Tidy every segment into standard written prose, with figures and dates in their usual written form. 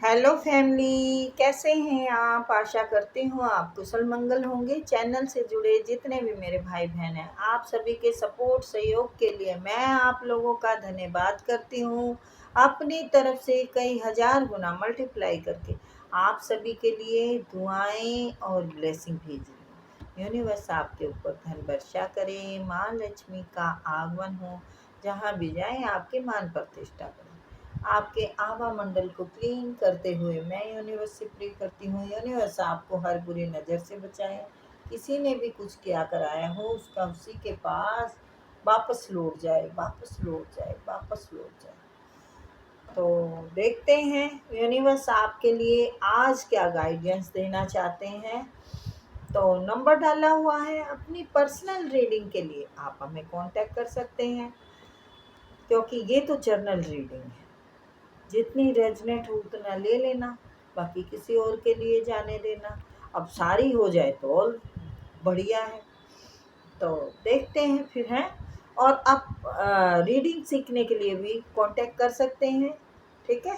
Hello family, कैसे हैं आप? आशा करती हूँ आप कुशल मंगल होंगे। चैनल से जुड़े जितने भी मेरे भाई बहन हैं, आप सभी के सपोर्ट सहयोग के लिए मैं आप लोगों का धन्यवाद करती हूँ। अपनी तरफ से कई हजार गुना मल्टीप्लाई करके आप सभी के लिए दुआएं और ब्लेसिंग भेज रही हूँ। यूनिवर्स आपके ऊपर धन वर्षा करे, माँ लक्ष्मी का आगमन हो, जहाँ भी जाए आपके मान प्रतिष्ठा करें। आपके आभा मंडल को क्लीन करते हुए मैं यूनिवर्स से प्रे करती हूँ, यूनिवर्स आपको हर बुरी नज़र से बचाए। किसी ने भी कुछ किया कराया हो उसका उसी के पास वापस लौट जाए, वापस लौट जाए, वापस लौट जाए। तो देखते हैं यूनिवर्स आपके लिए आज क्या गाइडेंस देना चाहते हैं। तो नंबर डाला हुआ है, अपनी पर्सनल रीडिंग के लिए आप हमें कांटेक्ट कर सकते हैं, क्योंकि ये तो जर्नल रीडिंग है। जितनी रेजनेट हो उतना ले लेना, बाकी किसी और के लिए जाने देना। अब सारी हो जाए तो और बढ़िया है। तो देखते हैं फिर हैं। और आप रीडिंग सीखने के लिए भी कांटेक्ट कर सकते हैं, ठीक है।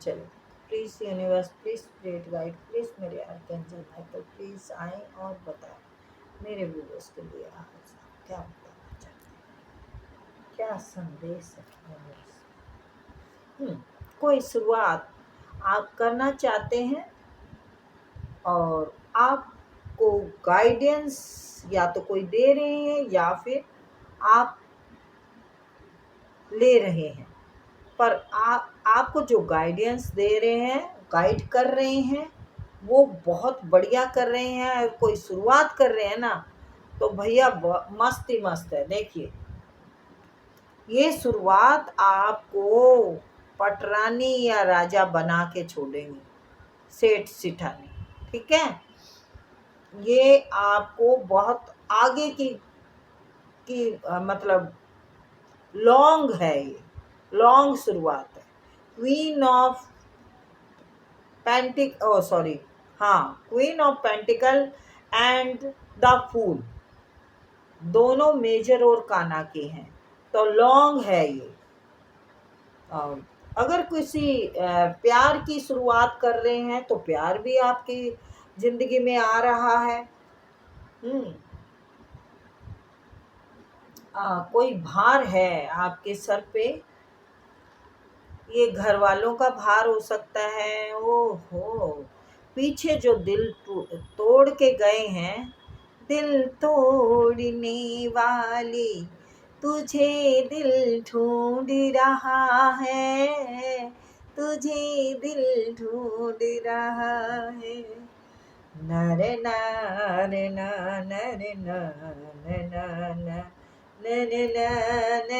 चलो, please universe, please spirit guide, please मेरे आर्कएंजल माइकल प्लीज़ आए और बताएं मेरे व्यूअर्स के लिए आज क्या बताना चाहते हैं, क्या संदेश है यूनिवर्स। कोई शुरुआत आप करना चाहते हैं और आपको गाइडेंस या तो कोई दे रहे हैं या फिर आप ले रहे हैं, पर आपको जो गाइडेंस दे रहे हैं, गाइड कर रहे हैं, वो बहुत बढ़िया कर रहे हैं। और कोई शुरुआत कर रहे हैं ना, तो भैया मस्त ही मस्त है। देखिए, ये शुरुआत आपको पटरानी या राजा बना के छोड़ेंगे, सेठ सिठानी, ठीक है। ये आपको बहुत आगे की मतलब लॉन्ग है, ये लॉन्ग शुरुआत है। Queen of pentacle oh sorry हाँ, queen of pentacle and the fool दोनों मेजर और काना के हैं, तो लॉन्ग है ये। अगर किसी प्यार की शुरुआत कर रहे हैं तो प्यार भी आपकी जिंदगी में आ रहा है। कोई भार है आपके सर पे, ये घर वालों का भार हो सकता है। ओहो, पीछे जो दिल तोड़ के गए हैं, दिल तोड़ने वाले तुझे दिल ढूंढ रहा है, तुझे दिल ढूंढ रहा है। नर नर नर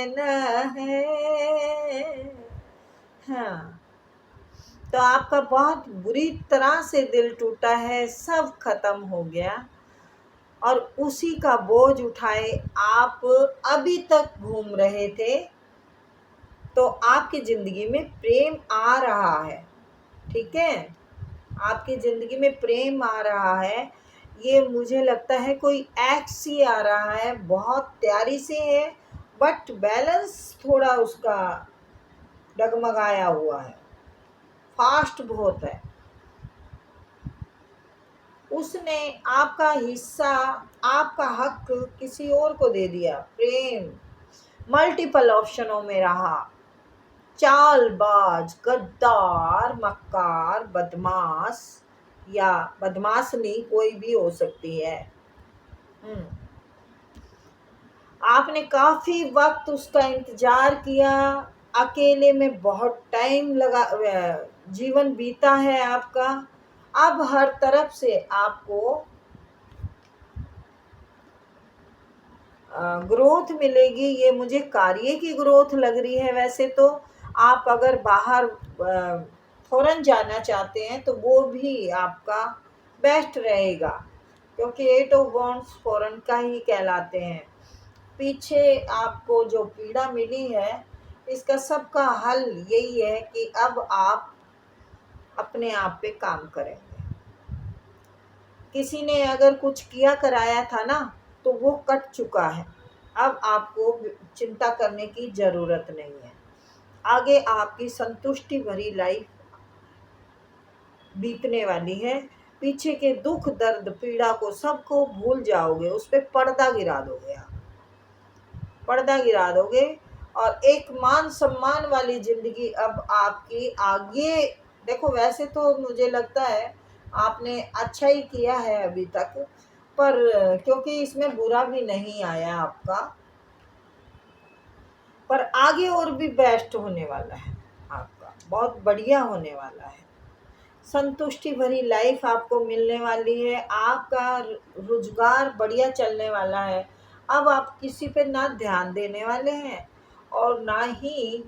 न है। हाँ, तो आपका बहुत बुरी तरह से दिल टूटा है, सब खत्म हो गया और उसी का बोझ उठाए आप अभी तक घूम रहे थे। तो आपकी ज़िंदगी में प्रेम आ रहा है, ठीक है। आपकी ज़िंदगी में प्रेम आ रहा है। ये मुझे लगता है कोई एक्स ही आ रहा है, बहुत प्यारी से है, बट बैलेंस थोड़ा उसका डगमगाया हुआ है, फास्ट बहुत है। उसने आपका हिस्सा, आपका हक किसी और को दे दिया। प्रेम मल्टीपल ऑप्शनों में रहा, चालबाज, गद्दार, मक्कार, बदमाश या बदमाशनी कोई भी हो सकती है। आपने काफ़ी वक्त उसका इंतज़ार किया, अकेले में बहुत टाइम लगा, जीवन बीता है आपका। अब हर तरफ से आपको ग्रोथ मिलेगी। ये मुझे कार्य की ग्रोथ लग रही है। वैसे तो आप अगर बाहर फॉरेन जाना चाहते हैं तो वो भी आपका बेस्ट रहेगा, क्योंकि 8 ऑफ वॉन्ड्स फॉरेन का ही कहलाते हैं। पीछे आपको जो पीड़ा मिली है, इसका सबका हल यही है कि अब आप अपने आप पे काम करेंगे। किसी ने अगर कुछ किया कराया था ना, तो वो कट चुका है। अब आपको चिंता करने की ज़रूरत नहीं है। आगे आपकी संतुष्टि भरी लाइफ बीतने वाली है। पीछे के दुख दर्द पीड़ा को सबको भूल जाओगे, उस पर पर्दा गिरा दोगे आप, पर्दा गिरा दोगे। और एक मान सम्मान वाली जिंदगी अब आपकी आगे। देखो वैसे तो मुझे लगता है आपने अच्छा ही किया है अभी तक, पर क्योंकि इसमें बुरा भी नहीं आया आपका, पर आगे और भी बेस्ट होने वाला है आपका, बहुत बढ़िया होने वाला है। संतुष्टि भरी लाइफ आपको मिलने वाली है, आपका रोजगार बढ़िया चलने वाला है। अब आप किसी पे ना ध्यान देने वाले हैं और ना ही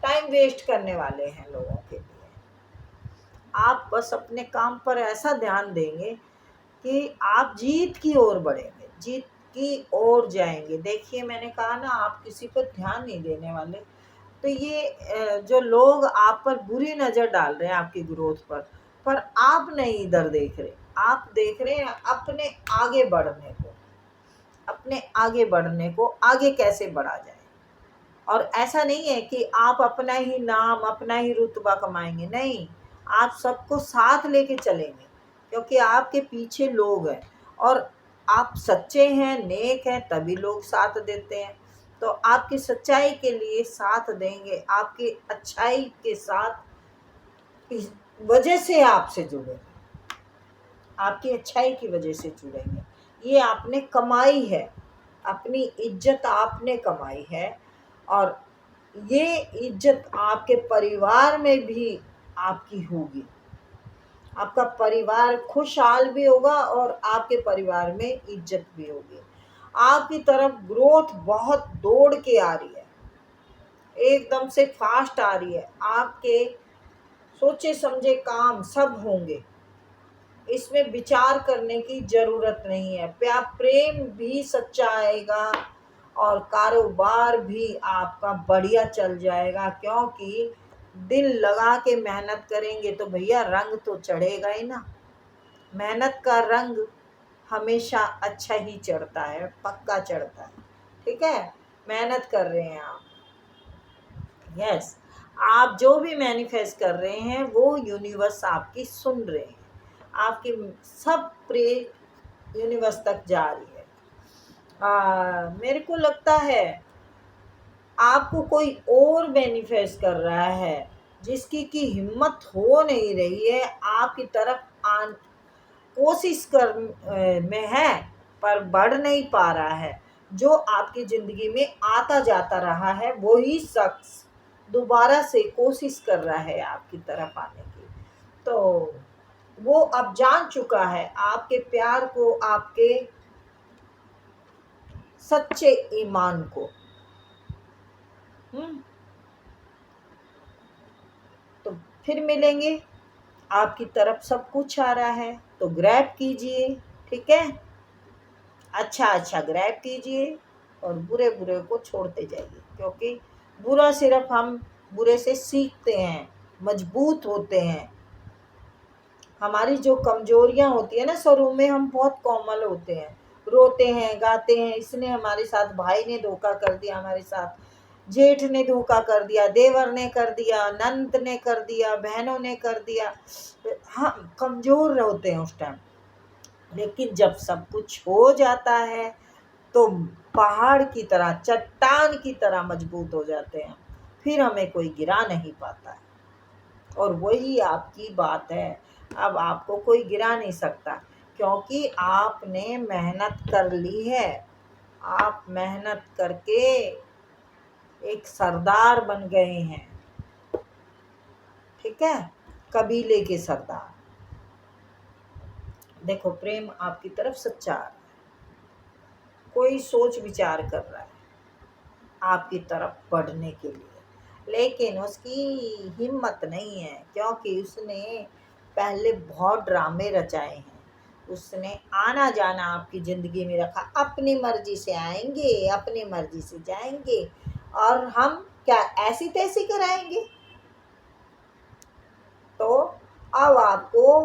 टाइम वेस्ट करने वाले हैं लोगों के लिए। आप बस अपने काम पर ऐसा ध्यान देंगे कि आप जीत की ओर बढ़ेंगे, जीत की ओर जाएंगे। देखिए मैंने कहा ना, आप किसी पर ध्यान नहीं देने वाले। तो ये जो लोग आप पर बुरी नज़र डाल रहे हैं आपकी ग्रोथ पर आप नहीं इधर देख रहे, आप देख रहे हैं अपने आगे बढ़ने को, अपने आगे बढ़ने को, आगे कैसे बढ़ा जाए। और ऐसा नहीं है कि आप अपना ही नाम, अपना ही रुतबा कमाएंगे, नहीं, आप सबको साथ लेके चलेंगे, क्योंकि आपके पीछे लोग हैं और आप सच्चे हैं, नेक हैं, तभी लोग साथ देते हैं। तो आपकी सच्चाई के लिए साथ देंगे, आपकी अच्छाई के साथ इस वजह से आपसे जुड़े, आपकी अच्छाई की वजह से जुड़ेंगे। ये आपने कमाई है, अपनी इज्जत आपने कमाई है, और ये इज्जत आपके परिवार में भी आपकी होगी। आपका परिवार खुशहाल भी होगा और आपके परिवार में इज्जत भी होगी। आपकी तरफ ग्रोथ बहुत दौड़ के आ रही है, एकदम से फास्ट आ रही है। आपके सोचे समझे काम सब होंगे, इसमें विचार करने की ज़रूरत नहीं है। प्रेम भी सच्चा आएगा और कारोबार भी आपका बढ़िया चल जाएगा, क्योंकि दिल लगा के मेहनत करेंगे तो भैया रंग तो चढ़ेगा ही ना। मेहनत का रंग हमेशा अच्छा ही चढ़ता है, पक्का चढ़ता है। ठीक है, मेहनत कर रहे हैं आप, यस, आप जो भी मैनिफेस्ट कर रहे हैं वो यूनिवर्स आपकी सुन रहे हैं, आपकी सब प्रे यूनिवर्स तक जा रही है। मेरे को लगता है आपको कोई और मैनिफेस्ट कर रहा है जिसकी की हिम्मत हो नहीं रही है, आपकी तरफ कोशिश कर में है पर बढ़ नहीं पा रहा है। जो आपकी ज़िंदगी में आता जाता रहा है वही शख्स दोबारा से कोशिश कर रहा है आपकी तरफ आने की। तो वो अब जान चुका है आपके प्यार को, आपके सच्चे ईमान को। तो फिर मिलेंगे, आपकी तरफ सब कुछ आ रहा है तो ग्रैब कीजिए, ठीक है, अच्छा ग्रैब कीजिए और बुरे बुरे को छोड़ते जाइए, क्योंकि बुरा सिर्फ हम बुरे से सीखते हैं, मजबूत होते हैं। हमारी जो कमजोरियां होती है ना स्वरूप में, हम बहुत कोमल होते हैं, रोते हैं, गाते हैं, इसने हमारे साथ, भाई ने धोखा कर दिया हमारे साथ, जेठ ने धोखा कर दिया, देवर ने कर दिया, नंद ने कर दिया, बहनों ने कर दिया, हम कमज़ोर होते हैं उस टाइम। लेकिन जब सब कुछ हो जाता है तो पहाड़ की तरह, चट्टान की तरह मजबूत हो जाते हैं, फिर हमें कोई गिरा नहीं पाता है। और वही आपकी बात है, अब आपको कोई गिरा नहीं सकता, क्योंकि आपने मेहनत कर ली है। आप मेहनत करके एक सरदार बन गए हैं, ठीक है, कबीले के सरदार। देखो प्रेम आपकी तरफ सच्चा है, कोई सोच विचार कर रहा है आपकी तरफ बढ़ने के लिए, लेकिन उसकी हिम्मत नहीं है, क्योंकि उसने पहले बहुत ड्रामे रचाए हैं। उसने आना जाना आपकी ज़िंदगी में रखा, अपनी मर्जी से आएंगे, अपनी मर्जी से जाएंगे, और हम क्या ऐसी तैसी कराएंगे। तो अब आपको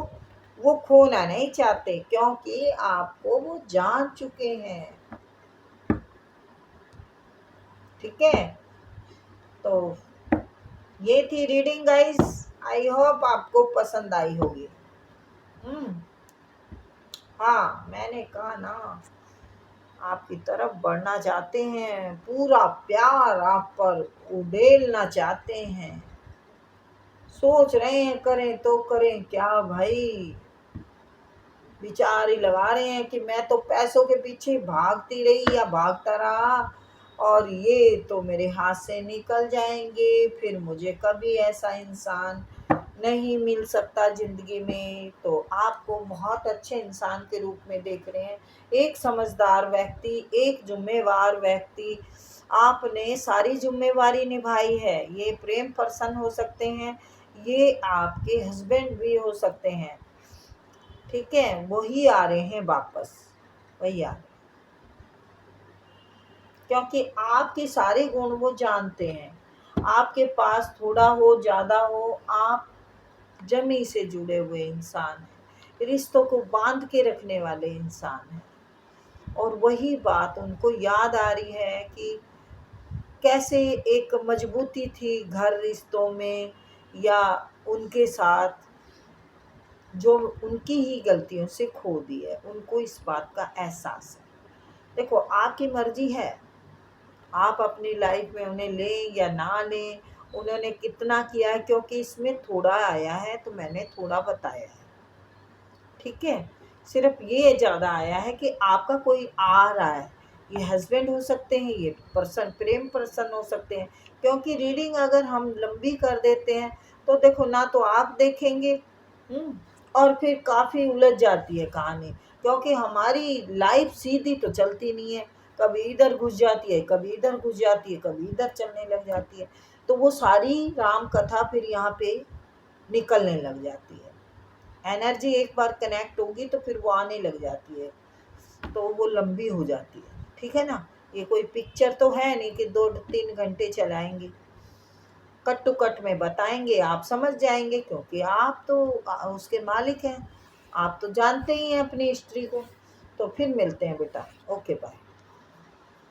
वो खोना नहीं चाहते, क्योंकि आपको वो जान चुके हैं, ठीक है। तो ये थी रीडिंग गाइस, आई होप आपको पसंद आई होगी। हाँ, मैंने कहा ना, आपकी तरफ बढ़ना चाहते हैं, पूरा प्यार आप पर उड़ेलना चाहते हैं, सोच रहे हैं करें तो करें क्या भाई, विचार ही लगा रहे हैं कि मैं तो पैसों के पीछे भागती रही या भागता रहा और ये तो मेरे हाथ से निकल जाएंगे, फिर मुझे कभी ऐसा इंसान नहीं मिल सकता जिंदगी में। तो आपको बहुत अच्छे इंसान के रूप में देख रहे हैं, एक समझदार व्यक्ति, एक जिम्मेवार व्यक्ति। आपने सारी जिम्मेवारी निभाई है। ये प्रेम पर्सन हो सकते हैं, ये आपके हस्बैंड भी हो सकते हैं, ठीक है, वही आ रहे हैं वापस, वही आ रहे हैं, क्योंकि आपके सारे गुण वो जानते हैं। आपके पास थोड़ा हो ज़्यादा हो, आप जमी से जुड़े हुए इंसान हैं, रिश्तों को बांध के रखने वाले इंसान हैं। और वही बात उनको याद आ रही है कि कैसे एक मजबूती थी घर रिश्तों में, या उनके साथ जो उनकी ही गलतियों से खो दी है, उनको इस बात का एहसास है। देखो, आपकी मर्जी है, आप अपनी लाइफ में उन्हें लें या ना लें, उन्होंने कितना किया है, क्योंकि इसमें थोड़ा आया है तो मैंने थोड़ा बताया है, ठीक है। सिर्फ ये ज़्यादा आया है कि आपका कोई आ रहा है, ये हस्बैंड हो सकते हैं, ये पर्सन प्रेम पर्सन हो सकते हैं। क्योंकि रीडिंग अगर हम लंबी कर देते हैं तो देखो, ना तो आप देखेंगे, और फिर काफ़ी उलझ जाती है कहानी, क्योंकि हमारी लाइफ सीधी तो चलती नहीं है, कभी इधर घुस जाती है, कभी इधर घुस जाती है, कभी इधर चलने लग जाती है। तो वो सारी राम कथा फिर यहाँ पे निकलने लग जाती है। एनर्जी एक बार कनेक्ट होगी तो फिर वो आने लग जाती है, तो वो लंबी हो जाती है, ठीक है ना। ये कोई पिक्चर तो है नहीं कि 2-3 घंटे चलाएंगे, कट टू कट में बताएंगे, आप समझ जाएंगे, क्योंकि आप तो उसके मालिक हैं, आप तो जानते ही हैं अपनी हिस्ट्री को। तो फिर मिलते हैं बेटा, ओके बाय।